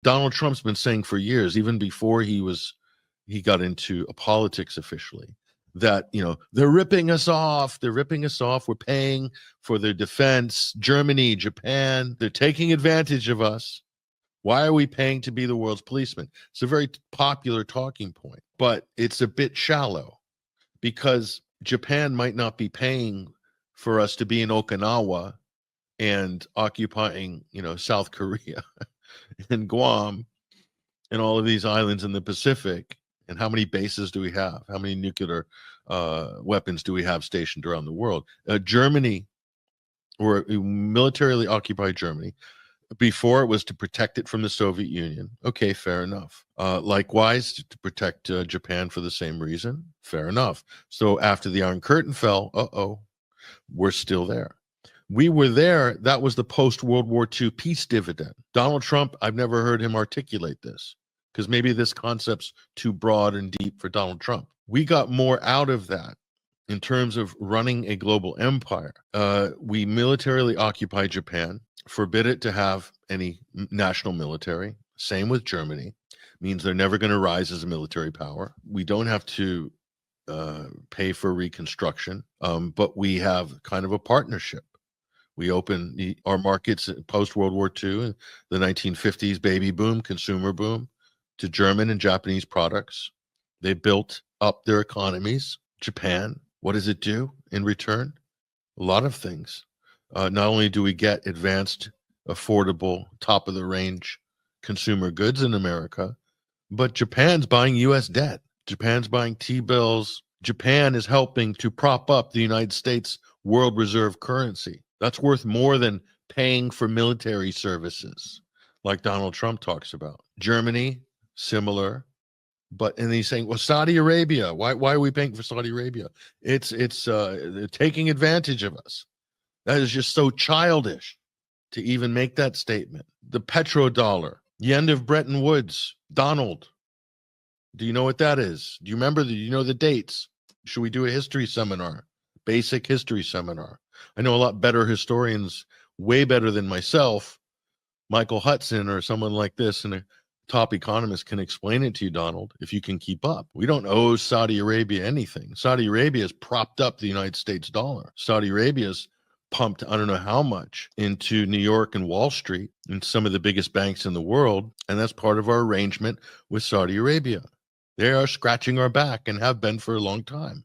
Donald Trump's been saying for years, even before he got into politics officially, that they're ripping us off. They're ripping us off. We're paying for their defense. Germany, Japan, they're taking advantage of us. Why are we paying to be the world's policeman? It's a very popular talking point, but it's a bit shallow because Japan might not be paying for us to be in Okinawa and occupying, South Korea and Guam and all of these islands in the Pacific. And how many bases do we have? How many nuclear weapons do we have stationed around the world? Germany, or militarily occupied Germany, before it was to protect it from the Soviet Union. Okay, fair enough. Likewise, to protect Japan for the same reason. Fair enough. So after the Iron Curtain fell, we're still there. We were there. That was the post-World War II peace dividend. Donald Trump, I've never heard him articulate this because maybe this concept's too broad and deep for Donald Trump. We got more out of that in terms of running a global empire. We militarily occupy Japan, forbid it to have any national military. Same with Germany. Means they're never going to rise as a military power. We don't have to pay for reconstruction, but we have kind of a partnership. We open our markets post-World War II, in the 1950s baby boom, consumer boom, to German and Japanese products. They built up their economies. Japan, what does it do in return? A lot of things. Not only do we get advanced, affordable, top-of-the-range consumer goods in America, but Japan's buying U.S. debt. Japan's buying T-bills. Japan is helping to prop up the United States world reserve currency. That's worth more than paying for military services, like Donald Trump talks about. Germany, similar. And he's saying, well, Saudi Arabia, why are we paying for Saudi Arabia? They're taking advantage of us. That is just so childish to even make that statement. The petrodollar, the end of Bretton Woods. Donald, do you know what that is? Do you remember? Do you know the dates? Should we do a history seminar? Basic history seminar. I know a lot better historians, way better than myself. Michael Hudson or someone like this, and a top economist can explain it to you, Donald, if you can keep up. We don't owe Saudi Arabia anything. Saudi Arabia has propped up the United States dollar. Saudi Arabia's pumped I don't know how much into New York and Wall Street and some of the biggest banks in the world, and that's part of our arrangement with Saudi Arabia. They are scratching our back and have been for a long time.